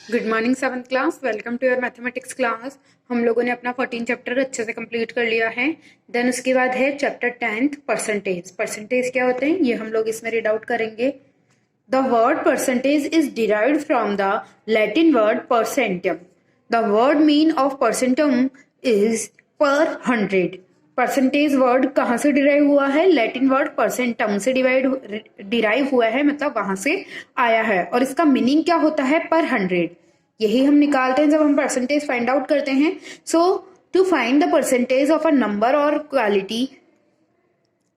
Good morning seventh class. Welcome to your mathematics class. हम लोगों ने अपना 14 चैप्टर अच्छे से कंप्लीट कर लिया है। देन उसके बाद है चैप्टर 10th परसेंटेज। परसेंटेज क्या होते हैं ये हम लोग इसमें रीड आउट करेंगे। The word percentage is derived from the Latin word percentum. The word mean of percentum is per 100। Percentage word कहाँ से डिराइव हुआ है? लैटिन वर्ड परसेंटम से डिराइव हुआ है, मतलब वहां से आया है। और इसका मीनिंग क्या होता है? पर 100। यही हम निकालते हैं जब हम परसेंटेज फाइंड आउट करते हैं। So to find the percentage of a number और quality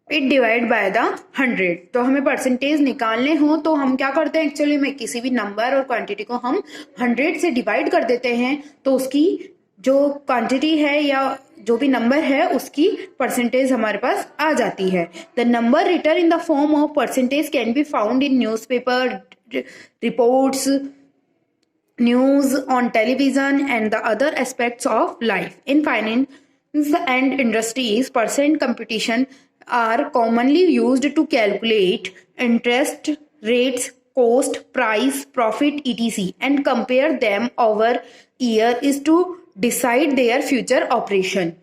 it divide by the 100। तो हमें परसेंटेज निकालने हो तो हम क्या करते हैं? एक्चुअली में किसी भी नंबर और क्वांटिटी को हम 100 से डिवाइड कर देते हैं, तो उसकी जो क्वांटिटी है या जो भी नंबर है उसकी परसेंटेज हमारे पास आ जाती है। The number written in the form of percentage can be found in newspaper reports, news on television and the other aspects of life. In finance and industries, percent computation are commonly used to calculate interest rates, cost, price, profit, etc. and compare them over year is to decide their future operation.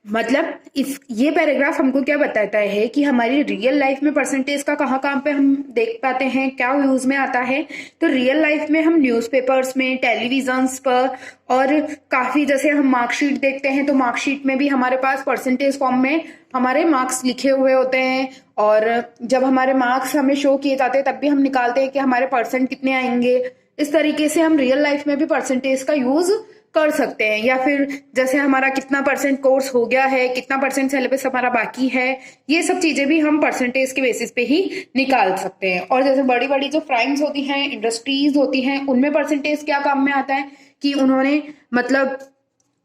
मतलब इस ये paragraph हमको क्या बताता है कि हमारी real life में परसेंटेज का कहाँ पे हम देख पाते हैं, क्या यूज में आता है। तो रियल लाइफ में हम न्यूज़पेपर्स में, टेलीविजन्स पर, और काफी जैसे हम मार्कशीट देखते हैं तो मार्कशीट में भी हमारे पास परसेंटेज फॉर्म में हमारे मार्क्स लिखे हुए होते हैं। और जब हमारे मार्क्स हमें शो किए जाते हैं तब भी हम निकालते हैं कि हमारे परसेंट कितने आएंगे। इस तरीके से हम रियल लाइफ में भी परसेंटेज का यूज कर सकते हैं। या फिर जैसे हमारा कितना परसेंट कोर्स हो गया है, कितना परसेंट सिलेबस हमारा बाकी है, ये सब चीजें भी हम परसेंटेज के बेसिस पे ही निकाल सकते हैं। और जैसे बड़ी बड़ी जो फर्म्स होती हैं, इंडस्ट्रीज होती हैं, उनमें परसेंटेज क्या काम में आता है कि उन्होंने मतलब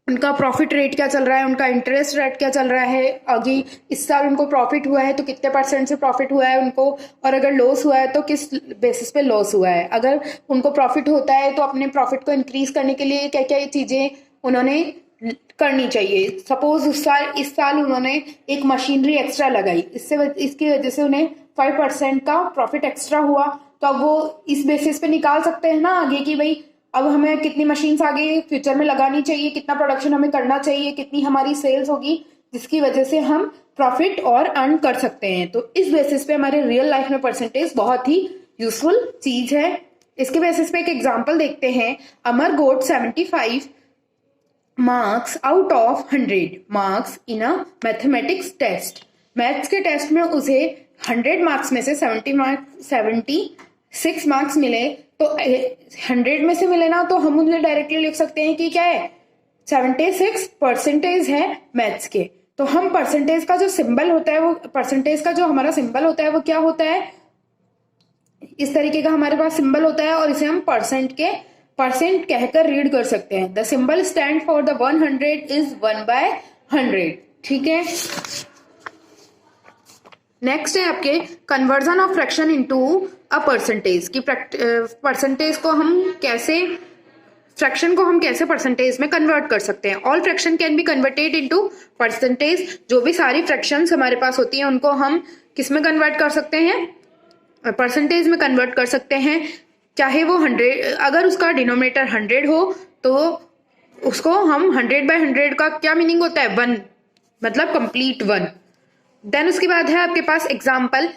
उनका प्रॉफिट रेट क्या चल रहा है, उनका इंटरेस्ट रेट क्या चल रहा है, आगे इस साल उनको प्रॉफिट हुआ है तो कितने परसेंट से प्रॉफिट हुआ है उनको, और अगर लॉस हुआ है तो किस बेसिस पे लॉस हुआ है। अगर उनको प्रॉफिट होता है तो अपने प्रॉफिट को इंक्रीज करने के लिए क्या क्या चीजें उन्होंने करनी चाहिए। सपोज इस साल उन्होंने एक मशीनरी एक्स्ट्रा लगाई, इसकी वजह से उन्हें 5% का प्रॉफिट एक्स्ट्रा हुआ, तो अब वो इस बेसिस पे निकाल सकते हैं ना आगे कि भाई अब हमें कितनी मशीन्स आगे फ्यूचर में लगानी चाहिए, कितना प्रोडक्शन हमें करना चाहिए, कितनी हमारी सेल्स होगी, जिसकी वजह से हम प्रॉफिट और अर्न कर सकते हैं। तो इस बेसिस पे हमारे रियल लाइफ में परसेंटेज बहुत ही यूजफुल चीज है। इसके बेसिस पे एक एग्जांपल देखते हैं। Amar got 75 marks out of 100 marks in a mathematics test. Maths के टेस्ट में उसे 100 मार्क्स में से 76 मार्क्स मिले। तो 100 में से मिले ना, तो हम उन्हें डायरेक्टली लिख सकते हैं कि क्या है, 76 परसेंटेज है मैथ्स के। तो हम परसेंटेज का जो सिंबल होता है, वो परसेंटेज का जो हमारा सिंबल होता है वो क्या होता है, इस तरीके का हमारे पास सिंबल होता है, और इसे हम परसेंट कहकर रीड कर सकते हैं। The symbol stand for the 100 is 1/100। ठीक है। नेक्स्ट है आपके conversion of fraction into a percentage की परसेंटेज को हम कैसे, फ्रैक्शन को हम कैसे परसेंटेज में कन्वर्ट कर सकते हैं। All fraction can be converted into percentage. जो भी सारी फ्रैक्शंस हमारे पास होती हैं उनको हम किस में कन्वर्ट कर सकते हैं? परसेंटेज में कन्वर्ट कर सकते हैं। चाहे वो 100, अगर उसका डिनोमिनेटर 100 हो तो उसको हम 100/100 का क्या मीनिंग होता है? 1, मतलब कंप्लीट 1। देन उसके बाद है आपके पास example,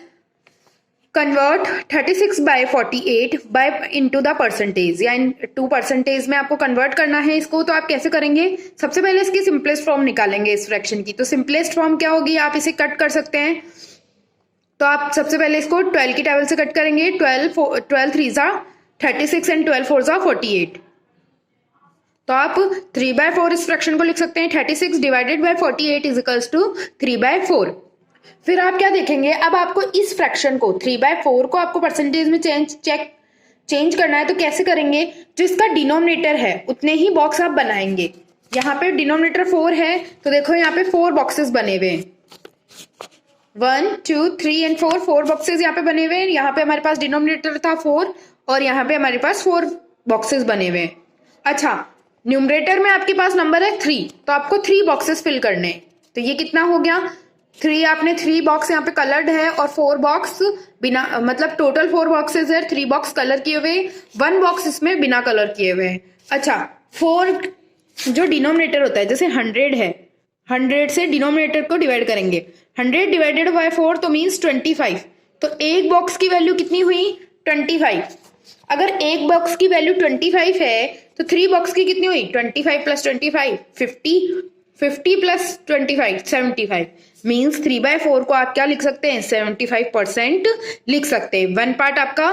convert 36/48 into the percentage, या टू परसेंटेज में आपको कन्वर्ट करना है इसको। तो आप कैसे करेंगे? सबसे पहले इसकी सिंपलेस्ट फॉर्म निकालेंगे इस फ्रैक्शन की। तो सिंपलेस्ट फॉर्म क्या होगी? आप इसे कट कर सकते हैं। तो आप सबसे पहले इसको 12 की टेबल से कट करेंगे। 12 3 36 एंड 12 4 48। तो आप 3/4 इस फ्रैक्शन को लिख सकते हैं। 36 divided by 48 is equals to 3/4। फिर आप क्या देखेंगे, अब आपको इस फ्रैक्शन को 3/4 को आपको परसेंटेज में चेंज करना है। तो कैसे करेंगे? जो इसका डिनोमिनेटर है उतने ही बॉक्स आप बनाएंगे। यहाँ पे डिनोमिनेटर 4 है तो देखो यहाँ पे 4 बॉक्सेस बने हुए हैं, 1 2 3 एंड 4 बॉक्सेस यहाँ पे बने हुए हैं। यहाँ पे हमारे पास डिनोमिनेटर था 4 और यहाँ पे हमारे पास 4 बॉक्सेस बने हुए हैं। अच्छा, न्यूमरेटर में आपके पास नंबर है 3, तो आपको 3 बॉक्सेस फिल करने हैं। तो ये कितना हो गया? 3 आपने 3 बॉक्स यहाँ पे कलर्ड है और 4 बॉक्स बिना, मतलब टोटल 4 बॉक्सेस है, 3 बॉक्स कलर किए हुए, 1 बॉक्स इसमें बिना कलर किए हुए हैं। अच्छा 4 जो डिनोमिनेटर होता है, जैसे 100 है, 100 से डिनोमिनेटर को डिवाइड करेंगे, 100 डिवाइडेड बाय 4 तो मीन्स 25। तो एक बॉक्स की वैल्यू कितनी हुई 25। अगर एक बॉक्स की वैल्यू 25 है तो 3 बॉक्स की कितनी हुई 25 प्लस 25 50, 50 प्लस 25 75। मीन्स 3/4 को आप क्या लिख सकते हैं 75% लिख सकते हैं। 1 पार्ट आपका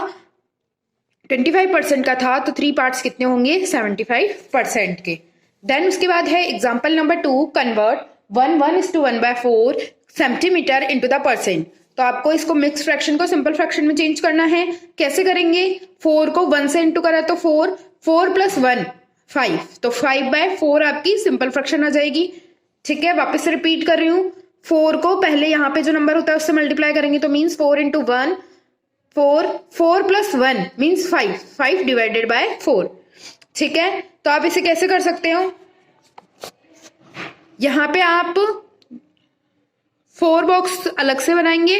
25% का था तो 3 पार्ट्स कितने होंगे 75% के। देन उसके बाद है example number 2, convert 1:1 centimetre into the percent. तो आपको इसको मिक्स फ्रैक्शन को सिंपल फ्रैक्शन में चेंज करना है। कैसे करेंगे, 4 को 1 से इंटू करा तो 4, 4 प्लस 1 5, तो 5/4 आपकी सिंपल फ्रैक्शन आ जाएगी। ठीक है, वापस से रिपीट कर रही हूँ, 4 को पहले यहाँ पे जो नंबर होता है उससे मल्टीप्लाई करेंगे तो means 4 into 1 4, 4 plus 1 means 5, 5 divided by 4। ठीक है, तो आप इसे कैसे कर सकते हो, यहां पे आप 4 बॉक्स अलग से बनाएंगे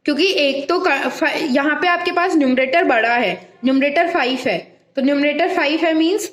क्योंकि एक तो यहां पे आपके पास न्यूमरेटर बड़ा है, न्यूमरेटर 5 है, तो न्यूमरेटर 5 है मीन्स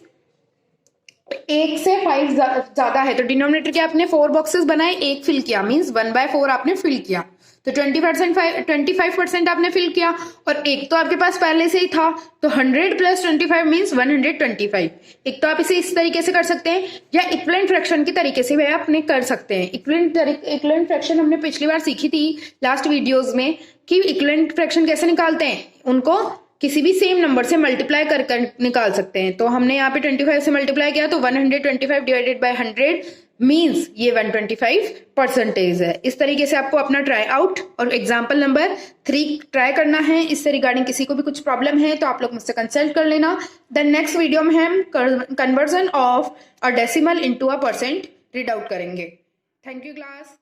1 से 5 ज्यादा है, तो डिनोमिनेटर के आपने 4 बॉक्सेस बनाए, एक फिल किया मीन्स 1/4 आपने फिल किया, तो 25% आपने फिल किया, और एक तो आपके पास पहले से ही था, तो 100 प्लस 25 मीन्स 125। एक तो आप इसे इस तरीके से कर सकते हैं या इक्विवेलेंट फ्रैक्शन के तरीके से भी आपने कर सकते हैं। इक्विवेलेंट फ्रैक्शन हमने पिछली बार सीखी थी लास्ट वीडियोज में कि इक्विवेलेंट फ्रैक्शन कैसे निकालते हैं, उनको किसी भी सेम नंबर से मल्टीप्लाई कर निकाल सकते हैं। तो हमने यहाँ पे 25 से मल्टीप्लाई किया तो 125 डिवाइडेड बाय 100 मीन्स ये 125% है। इस तरीके से आपको अपना ट्राई आउट और एग्जाम्पल नंबर 3 ट्राई करना है। इससे रिगार्डिंग किसी को भी कुछ प्रॉब्लम है तो आप लोग मुझसे कंसल्ट कर लेना। देन नेक्स्ट वीडियो में हम conversion of a decimal into a percent read out करेंगे। Thank you class.